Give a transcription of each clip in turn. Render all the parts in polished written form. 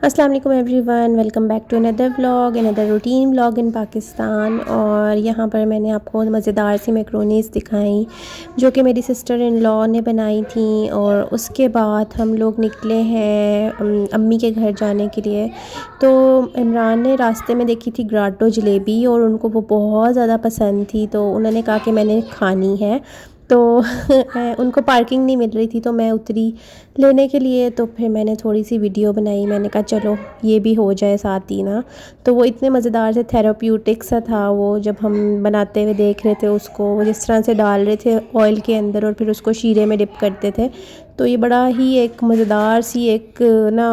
अस्सलाम वालेकुम everyone, welcome back to another vlog, another routine vlog in Pakistan. और यहाँ पर मैंने आपको मज़ेदार सी मैक्रोनीस दिखाई जो कि मेरी सिस्टर इन लॉ ने बनाई थी। और उसके बाद हम लोग निकले हैं अम्मी के घर जाने के लिए। तो इमरान ने रास्ते में देखी थी ग्राटो जलेबी और उनको वो बहुत ज़्यादा पसंद थी, तो उन्होंने कहा कि मैंने खानी है। तो उनको पार्किंग नहीं मिल रही थी, तो मैं उतरी लेने के लिए। तो फिर मैंने थोड़ी सी वीडियो बनाई, मैंने कहा चलो ये भी हो जाए साथ ही ना। तो वो इतने मज़ेदार से थेराप्यूटिक सा था वो, जब हम बनाते हुए देख रहे थे उसको, वो जिस तरह से डाल रहे थे ऑयल के अंदर और फिर उसको शीरे में डिप करते थे। तो ये बड़ा ही एक मज़ेदार सी एक ना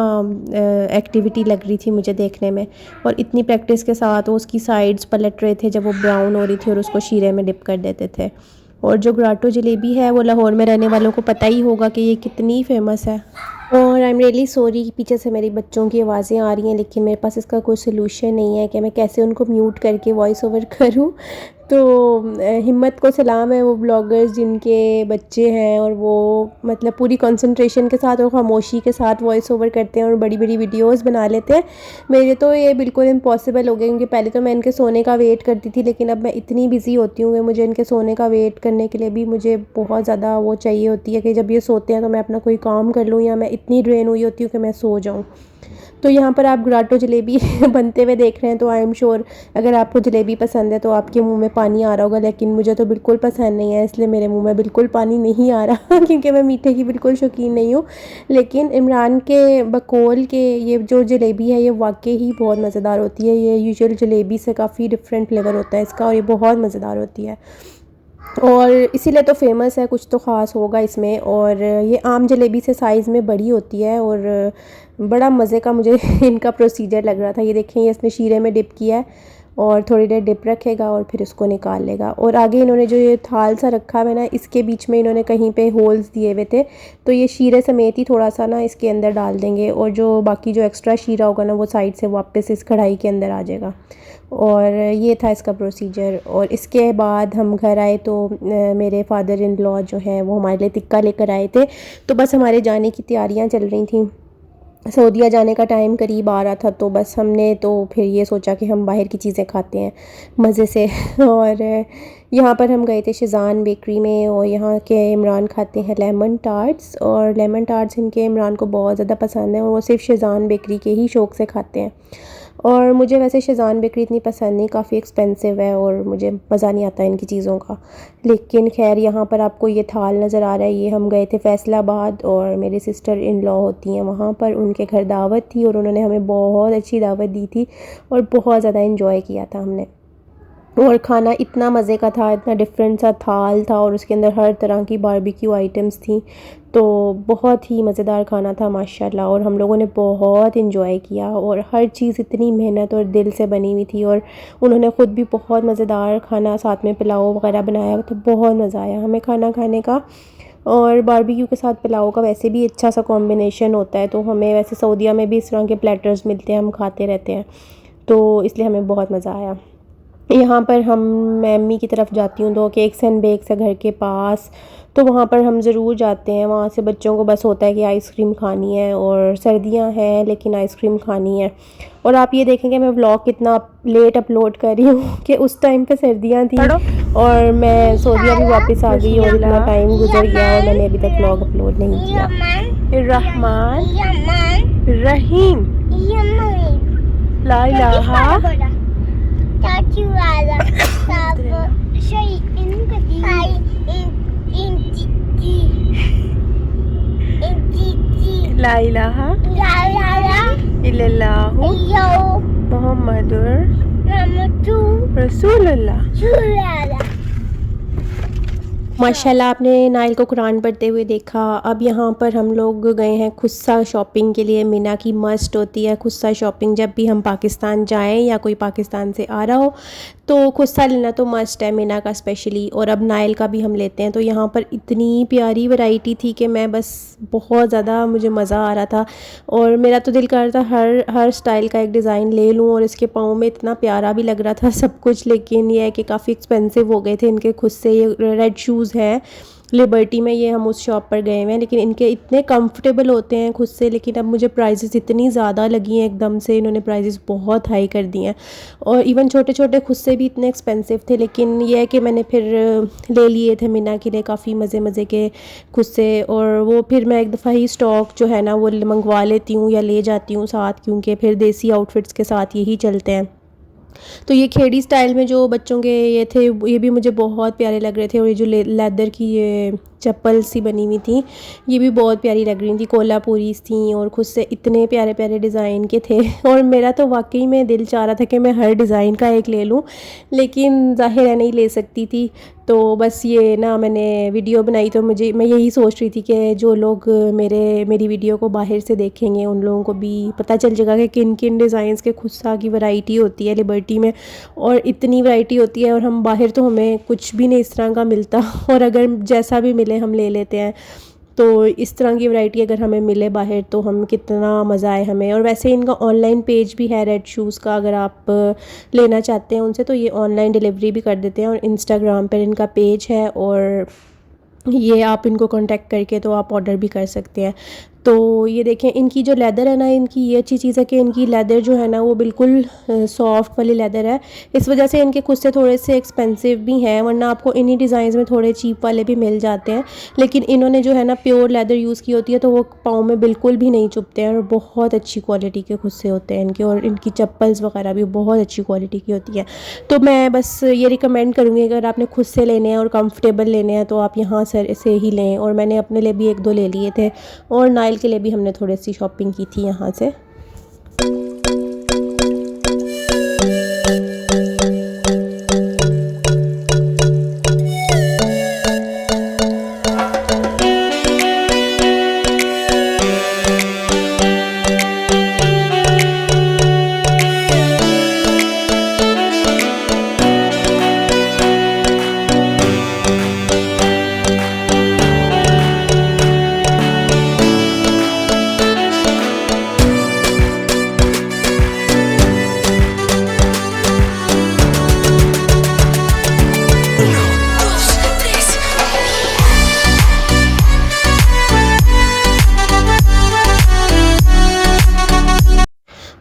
एक्टिविटी लग रही थी मुझे देखने में। और इतनी प्रैक्टिस के साथ वो उसकी साइड्स पलट रहे थे जब वो ब्राउन हो रही थी और उसको शीरे में डिप कर देते थे। और जो ग्राटो जलेबी है वो लाहौर में रहने वालों को पता ही होगा कि ये कितनी फ़ेमस है। और आई एम रियली सॉरी, पीछे से मेरी बच्चों की आवाज़ें आ रही हैं, लेकिन मेरे पास इसका कोई सलूशन नहीं है कि मैं कैसे उनको म्यूट करके वॉइस ओवर करूं। तो हिम्मत को सलाम है वो ब्लॉगर्स जिनके बच्चे हैं और वो मतलब पूरी कंसंट्रेशन के साथ और खामोशी के साथ वॉइस ओवर करते हैं और बड़ी बड़ी वीडियोस बना लेते हैं। मेरे तो ये बिल्कुल इम्पॉसिबल हो गया, क्योंकि पहले तो मैं इनके सोने का वेट करती थी, लेकिन अब मैं इतनी बिज़ी होती हूँ कि मुझे इनके सोने का वेट करने के लिए भी मुझे बहुत ज़्यादा वो चाहिए होती है कि जब ये सोते हैं तो मैं अपना कोई काम कर लूँ, या मैं इतनी ड्रेन हुई होती हूँ कि मैं सो जाऊँ। तो यहाँ पर आप ग्राटो जलेबी बनते हुए देख रहे हैं, तो आई एम श्योर अगर आपको जलेबी पसंद है तो आपके मुंह में पानी आ रहा होगा, लेकिन मुझे तो बिल्कुल पसंद नहीं है, इसलिए मेरे मुंह में बिल्कुल पानी नहीं आ रहा क्योंकि मैं मीठे की बिल्कुल शौकीन नहीं हूँ। लेकिन इमरान के बकौल के ये जो जलेबी है ये वाकई ही बहुत मज़ेदार होती है। ये यूजुअल जलेबी से काफ़ी डिफरेंट फ्लेवर होता है इसका, और ये बहुत मज़ेदार होती है और इसीलिए तो फेमस है, कुछ तो ख़ास होगा इसमें। और ये आम जलेबी से साइज़ में बड़ी होती है और बड़ा मज़े का मुझे इनका प्रोसीजर लग रहा था। ये देखें, ये इसने शीरे में डिप किया है और थोड़ी देर डिप रखेगा और फिर उसको निकाल लेगा। और आगे इन्होंने जो ये थाल सा रखा है ना, इसके बीच में इन्होंने कहीं पे होल्स दिए हुए थे, तो ये शीरे समेत ही थोड़ा सा ना इसके अंदर डाल देंगे और जो बाकी जो एक्स्ट्रा शीरा होगा ना वो साइड से वापस इस कढ़ाई के अंदर आ जाएगा। और ये था इसका प्रोसीजर। और इसके बाद हम घर आए तो मेरे फादर इन लॉ जो है वो हमारे लिए टिक्का लेकर आए थे। तो बस हमारे जाने की तैयारियां चल रही थी, सऊदीया जाने का टाइम करीब आ रहा था, तो बस हमने तो फिर ये सोचा कि हम बाहर की चीज़ें खाते हैं मज़े से और यहाँ पर हम गए थे शिज़ान बेकरी में, और यहाँ के इमरान खाते हैं लेमन टार्ट्स, और लेमन टार्ट्स इनके इमरान को बहुत ज़्यादा पसंद है और वो सिर्फ शिज़ान बेकरी के ही शौक़ से खाते हैं। और मुझे वैसे शिज़ान बेकरी इतनी पसंद नहीं, काफ़ी एक्सपेंसिव है और मुझे मज़ा नहीं आता इनकी चीज़ों का। लेकिन खैर, यहाँ पर आपको ये थाल नज़र आ रहा है, ये हम गए थे फैसलाबाद और मेरी सिस्टर इन लॉ होती हैं वहाँ पर, उनके घर दावत थी और उन्होंने हमें बहुत अच्छी दावत दी थी और बहुत ज़्यादा इन्जॉय किया था हमने। और खाना इतना मज़े का था, इतना डिफरेंट सा थाल था और उसके अंदर हर तरह की बारबेक्यू आइटम्स थी, तो बहुत ही मज़ेदार खाना था माशाल्लाह। और हम लोगों ने बहुत इन्जॉय किया और हर चीज़ इतनी मेहनत और दिल से बनी हुई थी। और उन्होंने ख़ुद भी बहुत मज़ेदार खाना, साथ में पुलाव वगैरह बनाया, तो बहुत मज़ा आया हमें खाना खाने का। और बारबेक्यू के साथ पुलाव का वैसे भी अच्छा सा कॉम्बिनेशन होता है, तो हमें वैसे सऊदीया में भी इस तरह के प्लेटर्स मिलते हैं, हम खाते रहते हैं, तो इसलिए हमें बहुत मज़ा आया। यहाँ पर मैं अम्मी की तरफ जाती हूँ तो केक्स एंड बेक्स है घर के पास, तो वहाँ पर हम ज़रूर जाते हैं। वहाँ से बच्चों को बस होता है कि आइसक्रीम खानी है, और सर्दियाँ हैं लेकिन आइसक्रीम खानी है। और आप ये देखेंगे मैं व्लॉग कितना लेट अपलोड कर रही हूँ कि उस टाइम पे सर्दियाँ थी और मैं सऊदीया भी वापस आ गई और इतना टाइम गुजर गया और मैंने अभी तक व्लॉग अपलोड नहीं किया। रहमान रहीम ला इलाहा ला इलाहा इल्लल्लाहु मुहम्मदुर रसूलुल्लाह। माशाल्लाह, आपने नाइल को कुरान पढ़ते हुए देखा। अब यहाँ पर हम लोग गए हैं खुस्सा शॉपिंग के लिए। मीना की मस्ट होती है खुस्सा शॉपिंग, जब भी हम पाकिस्तान जाएं या कोई पाकिस्तान से आ रहा हो तो खुस्सा लेना तो मस्ट है मीना का स्पेशली। और अब नाइल का भी हम लेते हैं। तो यहाँ पर इतनी प्यारी वैरायटी थी कि मैं बस बहुत ज़्यादा मुझे मज़ा आ रहा था और मेरा तो दिल कर रहा था हर स्टाइल का एक डिज़ाइन ले लूँ। और इसके पाँव में इतना प्यारा भी लग रहा था सब कुछ, लेकिन ये है कि काफ़ी एक्सपेंसिव हो गए थे इनके खुद से। ये रेड शूज़ है लिबर्टी में ये हम उस शॉप पर गए हुए हैं, लेकिन इनके इतने कंफर्टेबल होते हैं खुद से, लेकिन अब मुझे प्राइसेस इतनी ज़्यादा लगी हैं, एकदम से इन्होंने प्राइसेस बहुत हाई कर दिए हैं। और इवन छोटे छोटे खुद से भी इतने एक्सपेंसिव थे, लेकिन ये है कि मैंने फिर ले लिए थे मीना के लिए काफ़ी मज़े मज़े के खुद से। और वो फिर मैं एक दफ़ा ही स्टॉक जो है ना वो मंगवा लेती हूँ या ले जाती हूँ साथ, क्योंकि फिर देसी आउटफिट्स के साथ यही चलते हैं। तो ये खेड़ी स्टाइल में जो बच्चों के ये थे, ये भी मुझे बहुत प्यारे लग रहे थे। और ये जो लेदर की ये चप्पल सी बनी हुई थी, ये भी बहुत प्यारी लग रही थी, कोल्हापुरी थी और खुद से इतने प्यारे प्यारे डिज़ाइन के थे। और मेरा तो वाकई में दिल चाह रहा था कि मैं हर डिज़ाइन का एक ले लूँ, लेकिन ज़ाहिर है नहीं ले सकती थी। तो बस ये ना मैंने वीडियो बनाई, तो मैं यही सोच रही थी कि जो लोग मेरी वीडियो को बाहर से देखेंगे उन लोगों को भी पता चल जाएगा कि किन किन डिज़ाइंस के खुद सा की वैरायटी होती है लिबर्टी में, और इतनी वैरायटी होती है। और हम बाहर तो हमें कुछ भी नहीं इस तरह का मिलता, और अगर जैसा भी मिले हम ले लेते हैं। तो इस तरह की वैरायटी अगर हमें मिले बाहर तो हम कितना मज़ा आए हमें। और वैसे इनका ऑनलाइन पेज भी है रेड शूज़ का, अगर आप लेना चाहते हैं उनसे तो ये ऑनलाइन डिलीवरी भी कर देते हैं। और इंस्टाग्राम पर इनका पेज है, और ये आप इनको कांटेक्ट करके तो आप ऑर्डर भी कर सकते हैं। तो ये देखें इनकी जो लेदर है ना, इनकी ये अच्छी चीज़ है कि इनकी लेदर जो है ना वो बिल्कुल सॉफ्ट वाली लेदर है। इस वजह से इनके खुद से थोड़े से एक्सपेंसिव भी हैं, वरना आपको इन्हीं डिज़ाइन में थोड़े चीप वाले भी मिल जाते हैं। लेकिन इन्होंने जो है ना प्योर लेदर यूज़ की होती है, तो वो पाँव में बिल्कुल भी नहीं चुभते हैं, और बहुत अच्छी क्वालिटी के खुद से होते हैं इनके। और इनकी चप्पल्स वगैरह भी बहुत अच्छी क्वालिटी की होती है। तो मैं बस ये रिकमेंड करूँगी, अगर आपने खुद से लेने हैं और कंफर्टेबल लेने हैं तो आप यहाँ से ही लें। और मैंने अपने लिए भी 1-2 ले लिए थे, और नाइल के लिए भी हमने थोड़ी सी शॉपिंग की थी यहाँ से।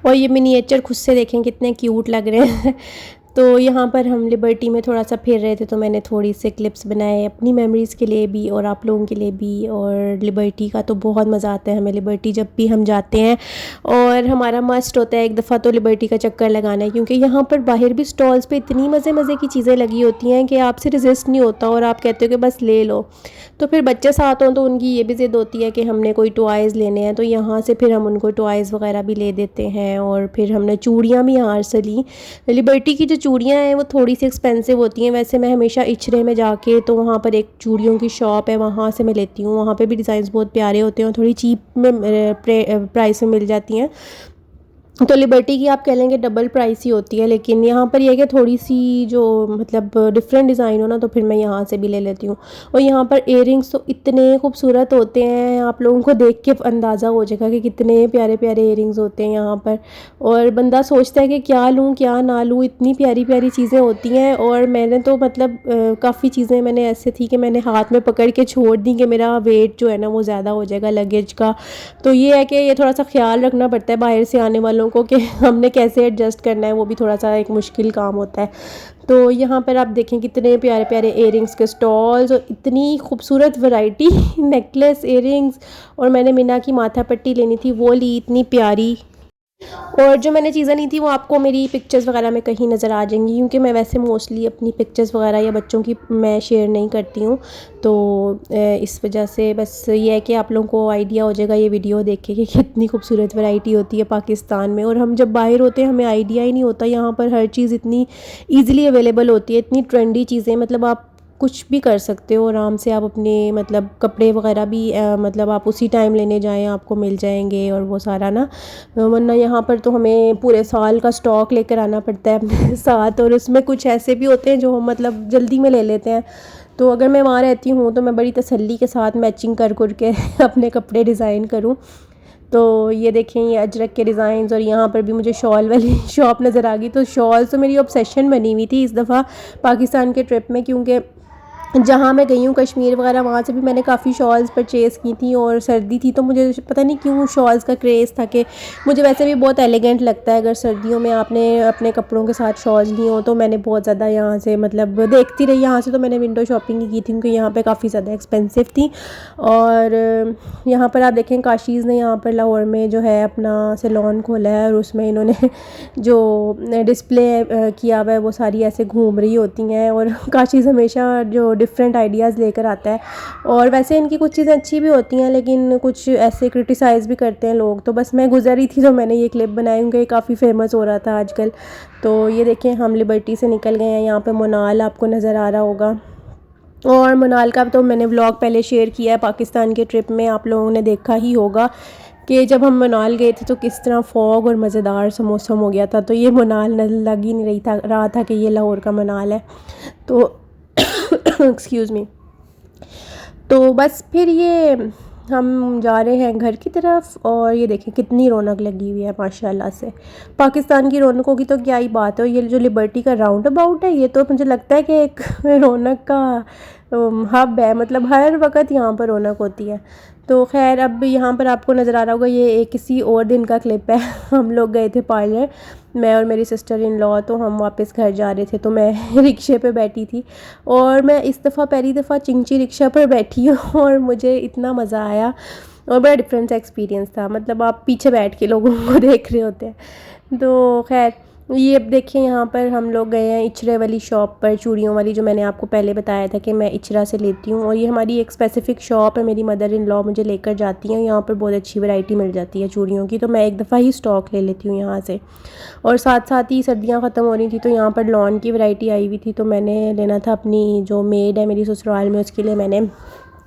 और ये मिनिएचर खुद से देखें कितने क्यूट लग रहे हैं। तो यहाँ पर हम लिबर्टी में थोड़ा सा फिर रहे थे, तो मैंने थोड़ी से क्लिप्स बनाए अपनी मेमोरीज़ के लिए भी और आप लोगों के लिए भी। और लिबर्टी का तो बहुत मज़ा आता है हमें लिबर्टी जब भी हम जाते हैं, और हमारा मस्ट होता है एक दफ़ा तो लिबर्टी का चक्कर लगाना है, क्योंकि यहाँ पर बाहर भी स्टॉल्स पे इतनी मज़े मज़े की चीज़ें लगी होती हैं कि आपसे रेजिस्ट नहीं होता, और आप कहते हो कि बस ले लो। तो फिर बच्चे साथ हों तो उनकी ये भी ज़िद होती है कि हमने कोई टॉयज़ लेने हैं, तो यहाँ से फिर हम उनको टॉयज़ वगैरह भी ले देते हैं। और फिर हमने चूड़ियाँ भी यहाँ से ली। लिबर्टी की जो चूड़ियाँ हैं वो थोड़ी सी एक्सपेंसिव होती हैं, वैसे मैं हमेशा इचरे में जाके, तो वहाँ पर एक चूड़ियों की शॉप है, वहाँ से मैं लेती हूँ। वहाँ पे भी डिज़ाइंस बहुत प्यारे होते हैं और थोड़ी चीप में प्राइस में मिल जाती हैं। तो लिबर्टी की आप कह लेंगे डबल प्राइस ही होती है, लेकिन यहाँ पर यह है कि थोड़ी सी जो मतलब डिफरेंट डिज़ाइन हो ना, तो फिर मैं यहाँ से भी ले लेती हूँ। और यहाँ पर इयरिंग्स तो इतने खूबसूरत होते हैं, आप लोगों को देख के अंदाज़ा हो जाएगा कि कितने प्यारे प्यारे इयरिंग्स होते हैं यहाँ पर। और बंदा सोचता है कि क्या लूँ क्या ना लूँ, इतनी प्यारी प्यारी चीज़ें होती हैं। और मैंने तो मतलब काफ़ी चीज़ें मैंने ऐसे थी कि मैंने हाथ में पकड़ के छोड़ दी कि मेरा वेट जो है ना वो ज़्यादा हो जाएगा लगेज का। तो ये है कि ये थोड़ा सा ख्याल रखना पड़ता है बाहर से आने वालों को कि हमने कैसे एडजस्ट करना है, वो भी थोड़ा सा एक मुश्किल काम होता है। तो यहाँ पर आप देखें कितने प्यारे प्यारे इयरिंग्स के स्टॉल्स और इतनी खूबसूरत वैरायटी नेकलेस इयरिंग्स। और मैंने मीना की माथा पट्टी लेनी थी, वो ली इतनी प्यारी। और जो मैंने चीज़ें ली थी वो आपको मेरी पिक्चर्स वगैरह में कहीं नज़र आ जाएंगी, क्योंकि मैं वैसे मोस्टली अपनी पिक्चर्स वगैरह या बच्चों की मैं शेयर नहीं करती हूँ। तो इस वजह से बस ये है कि आप लोगों को आइडिया हो जाएगा ये वीडियो देख के कि कितनी खूबसूरत वैरायटी होती है पाकिस्तान में। और हम जब बाहर होते हैं हमें आइडिया ही नहीं होता, यहाँ पर हर चीज़ इतनी ईज़िली अवेलेबल होती है, इतनी ट्रेंडी चीज़ें, मतलब आप कुछ भी कर सकते हो आराम से। आप अपने मतलब कपड़े वगैरह भी मतलब आप उसी टाइम लेने जाएं आपको मिल जाएंगे और वो सारा ना। वरना यहाँ पर तो हमें पूरे साल का स्टॉक लेकर आना पड़ता है अपने साथ, और उसमें कुछ ऐसे भी होते हैं जो हम मतलब जल्दी में ले लेते हैं। तो अगर मैं वहाँ रहती हूँ तो मैं बड़ी तसल्ली के साथ मैचिंग कर के अपने कपड़े डिज़ाइन करूँ। तो ये देखें ये अजरक के डिज़ाइंस, और यहाँ पर भी मुझे शॉल वाली शॉप नज़र आ गई। तो शॉल तो मेरी ऑब्सेशन बनी हुई थी इस दफ़ा पाकिस्तान के ट्रिप में, क्योंकि जहाँ मैं गई हूँ कश्मीर वगैरह, वहाँ से भी मैंने काफ़ी शॉल्स परचेज़ की थी और सर्दी थी तो मुझे पता नहीं क्यों शॉल्स का क्रेज़ था कि मुझे वैसे भी बहुत एलिगेंट लगता है अगर सर्दियों में आपने अपने कपड़ों के साथ शॉल्स ली हो। तो मैंने बहुत ज़्यादा यहाँ से मतलब देखती रही यहाँ से, तो मैंने विंडो शॉपिंग ही की थी क्योंकि यहाँ पे काफ़ी ज़्यादा एक्सपेंसिव थी। और यहाँ पर आप देखें काशीज़ ने यहाँ पर लाहौर में जो है अपना सैलून खोला है और उसमें इन्होंने जो डिस्प्ले किया हुआ है वो सारी ऐसे घूम रही होती हैं। और काशीज़ हमेशा जो डिफरेंट आइडियाज़ लेकर आता है, और वैसे इनकी कुछ चीज़ें अच्छी भी होती हैं लेकिन कुछ ऐसे क्रिटिसाइज़ भी करते हैं लोग। तो बस मैं गुजर रही थी तो मैंने ये क्लिप बनाई क्योंकि काफ़ी फेमस हो रहा था आजकल। तो ये देखें हम लिबर्टी से निकल गए हैं, यहाँ पे मोनाल आपको नज़र आ रहा होगा। और मोनाल का तो मैंने व्लॉग पहले शेयर किया है पाकिस्तान के ट्रिप में, आप लोगों ने देखा ही होगा कि जब हम मनाल गए थे तो किस तरह फॉग और मज़ेदार सा मौसम हो गया था। तो ये मनाल लग ही नहीं रहा था कि ये लाहौर का मनाल है। तो एक्सक्यूज़ मी। तो बस फिर ये हम जा रहे हैं घर की तरफ, और ये देखें कितनी रौनक लगी हुई है माशाल्लाह से। पाकिस्तान की रौनकों की तो क्या ही बात है। ये जो लिबर्टी का राउंड अबाउट है ये तो मुझे लगता है कि एक रौनक का हब है, मतलब हर वक्त यहाँ पर रौनक होती है। तो खैर अब यहाँ पर आपको नज़र आ रहा होगा ये एक किसी और दिन का क्लिप है। हम लोग गए थे पार्लर, मैं और मेरी सिस्टर इन लॉ, तो हम वापस घर जा रहे थे तो मैं रिक्शे पे बैठी थी और मैं इस दफ़ा पहली दफ़ा चिंची रिक्शा पर बैठी हूँ और मुझे इतना मज़ा आया और बड़ा डिफरेंट एक्सपीरियंस था। मतलब आप पीछे बैठ के लोगों को देख रहे होते हैं। तो खैर ये अब देखिए यहाँ पर हम लोग गए हैं इचरे वाली शॉप पर, चूड़ियों वाली, जो मैंने आपको पहले बताया था कि मैं इचरा से लेती हूँ। और ये हमारी एक स्पेसिफ़िक शॉप है, मेरी मदर इन लॉ मुझे लेकर जाती हैं। यहाँ पर बहुत अच्छी वैरायटी मिल जाती है चूड़ियों की, तो मैं एक दफ़ा ही स्टॉक ले लेती हूँ यहाँ से। और साथ साथ ही सर्दियाँ ख़त्म हो रही थी तो यहाँ पर लॉन की वैरायटी आई हुई थी, तो मैंने लेना था अपनी जो मेड है मेरी ससुराल में, उसके लिए मैंने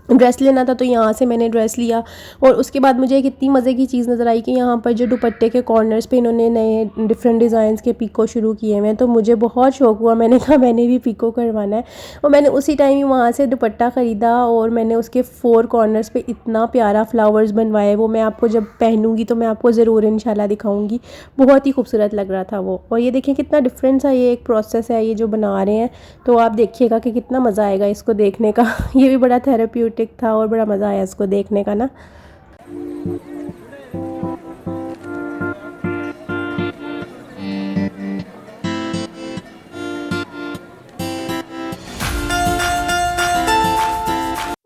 ड्रेस लेना था। तो यहाँ से मैंने ड्रेस लिया और उसके बाद मुझे एक इतनी मज़े की चीज़ नज़र आई कि यहाँ पर जो दुपट्टे के कॉर्नर्स पे इन्होंने नए डिफरेंट डिज़ाइंस के पिको शुरू किए हुए हैं। तो मुझे बहुत शौक़ हुआ, मैंने कहा मैंने भी पिको करवाना है। और मैंने उसी टाइम ही वहाँ से दुपट्टा ख़रीदा और मैंने उसके 4 कॉर्नर्स पे इतना प्यारा फ्लावर्स बनवाए। वो मैं आपको जब पहनूँगी तो मैं आपको ज़रूर इंशाल्लाह दिखाऊँगी। बहुत ही खूबसूरत लग रहा था वो। और ये देखिए कितना डिफरेंट सा ये एक प्रोसेस है ये जो बना रहे हैं, तो आप देखिएगा कि कितना मज़ा आएगा इसको देखने का। ये भी बड़ा थेरेप्यूटिक था और बड़ा मज़ा आया इसको देखने का ना।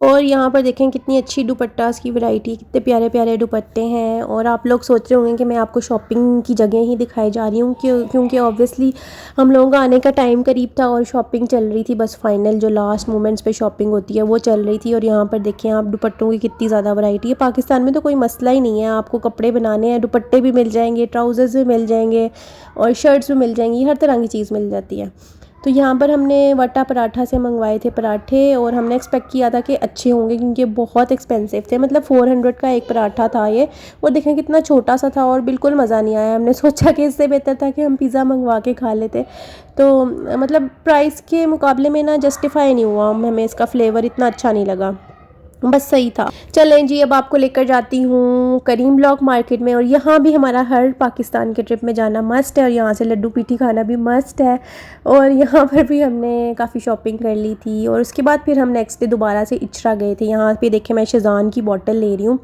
और यहाँ पर देखें कितनी अच्छी दुपट्टास की वैरायटी, कितने प्यारे प्यारे दुपट्टे हैं। और आप लोग सोच रहे होंगे कि मैं आपको शॉपिंग की जगह ही दिखाई जा रही हूँ क्योंकि ऑब्वियसली हम लोगों का आने का टाइम करीब था और शॉपिंग चल रही थी, बस फाइनल जो लास्ट मोमेंट्स पे शॉपिंग होती है वो चल रही थी। और यहाँ पर देखें आप दुपट्टों की कितनी ज़्यादा वैरायटी है। पाकिस्तान में तो कोई मसला ही नहीं है, आपको कपड़े बनाने हैं दुपट्टे भी मिल जाएंगे, ट्राउज़र्स भी मिल जाएंगे और शर्ट्स भी मिल जाएंगी, हर तरह की चीज़ मिल जाती है। तो यहाँ पर हमने वटा पराठा से मंगवाए थे पराठे और हमने एक्सपेक्ट किया था कि अच्छे होंगे क्योंकि बहुत एक्सपेंसिव थे, मतलब 400 का एक पराठा था ये। और देखें कितना छोटा सा था और बिल्कुल मज़ा नहीं आया। हमने सोचा कि इससे बेहतर था कि हम पिज़्ज़ा मंगवा के खा लेते। तो मतलब प्राइस के मुकाबले में ना जस्टिफाई नहीं हुआ, हमें इसका फ्लेवर इतना अच्छा नहीं लगा, बस सही था। चलें जी अब आपको लेकर जाती हूँ करीम ब्लॉक मार्केट में, और यहाँ भी हमारा हर पाकिस्तान के ट्रिप में जाना मस्ट है और यहाँ से लड्डू पीठी खाना भी मस्ट है। और यहाँ पर भी हमने काफ़ी शॉपिंग कर ली थी और उसके बाद फिर हम नेक्स्ट डे दोबारा से इचरा गए थे। यहाँ पे देखें मैं शेज़ान की बॉटल ले रही हूँ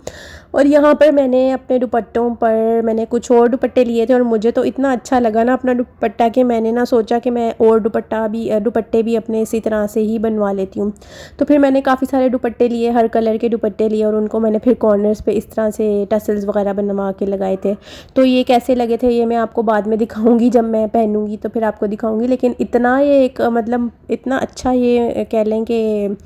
और यहाँ पर मैंने अपने दुपट्टों पर मैंने कुछ और दुपट्टे लिए थे और मुझे तो इतना अच्छा लगा ना अपना दुपट्टा कि मैंने ना सोचा कि मैं और दुपट्टे भी अपने इसी तरह से ही बनवा लेती हूँ। तो फिर मैंने काफ़ी सारे दुपट्टे लिए, हर कलर के दुपट्टे लिए और उनको मैंने फिर कॉर्नर्स पे इस तरह से टसल्स वगैरह बनवा के लगाए थे। तो ये कैसे लगे थे ये मैं आपको बाद में दिखाऊंगी, जब मैं पहनूंगी तो फिर आपको दिखाऊंगी। लेकिन इतना ये एक मतलब इतना अच्छा ये कह लें कि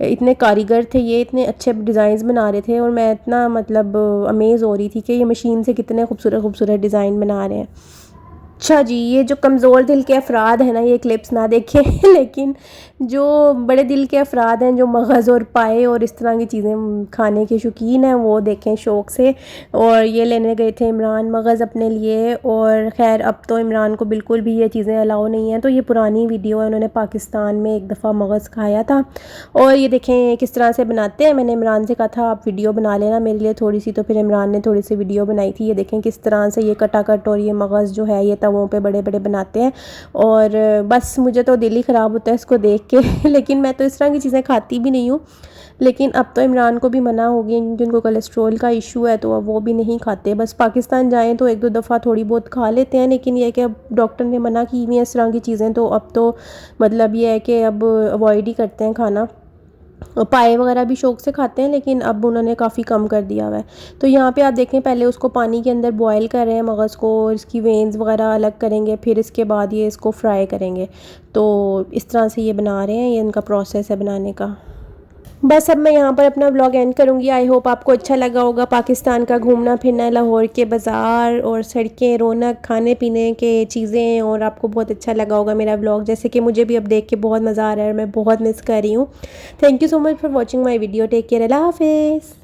इतने कारीगर थे, ये इतने अच्छे डिज़ाइंस बना रहे थे और मैं इतना मतलब अमेज़ हो रही थी कि ये मशीन से कितने खूबसूरत खूबसूरत डिज़ाइन बना रहे हैं। अच्छा जी, ये जो कमज़ोर दिल के अफराद हैं ना ये क्लिप्स ना देखें लेकिन जो बड़े दिल के अफराद हैं जो मगज़ और पाए और इस तरह की चीज़ें खाने के शौकीन हैं वो देखें शौक़ से। और ये लेने गए थे इमरान मगज़ अपने लिए, और ख़ैर अब तो इमरान को बिल्कुल भी ये चीज़ें अलाउ नहीं हैं। तो ये पुरानी वीडियो है, उन्होंने पाकिस्तान में एक दफ़ा मगज़ खाया था और ये देखें किस तरह से बनाते हैं। मैंने इमरान से कहा था आप वीडियो बना लेना मेरे लिए थोड़ी सी, तो फिर इमरान ने थोड़ी सी वीडियो बनाई थी। ये देखें किस तरह से ये कटाकट और ये मगज़ जो है ये तवों पे बड़े बड़े बनाते हैं, और बस मुझे तो दिल ही ख़राब होता है इसको देख के लेकिन मैं तो इस तरह की चीज़ें खाती भी नहीं हूँ। लेकिन अब तो इमरान को भी मना हो गया क्योंकि उनको कोलेस्ट्रॉल का इशू है, तो अब वो भी नहीं खाते। बस पाकिस्तान जाएं तो एक दो दफ़ा थोड़ी बहुत खा लेते हैं, लेकिन ये है कि अब डॉक्टर ने मना की हुई है इस तरह की चीज़ें, तो अब तो मतलब ये है कि अब अवॉइड ही करते हैं खाना। पाए वगैरह भी शौक़ से खाते हैं, लेकिन अब उन्होंने काफ़ी कम कर दिया हुआ है। तो यहाँ पे आप देखें, पहले उसको पानी के अंदर बॉयल कर रहे हैं मगज़ को, इसकी वेन्स वगैरह अलग करेंगे, फिर इसके बाद ये इसको फ्राई करेंगे। तो इस तरह से ये बना रहे हैं, ये इनका प्रोसेस है बनाने का। बस अब मैं यहाँ पर अपना व्लॉग एंड करूँगी। आई होप आपको अच्छा लगा होगा पाकिस्तान का घूमना फिरना, लाहौर के बाज़ार और सड़कें, रौनक, खाने पीने के चीज़ें, और आपको बहुत अच्छा लगा होगा मेरा व्लॉग, जैसे कि मुझे भी अब देख के बहुत मज़ा आ रहा है और मैं बहुत मिस कर रही हूँ। Thank you so much for watching my video. Take care, अल्लाह हाफिज़।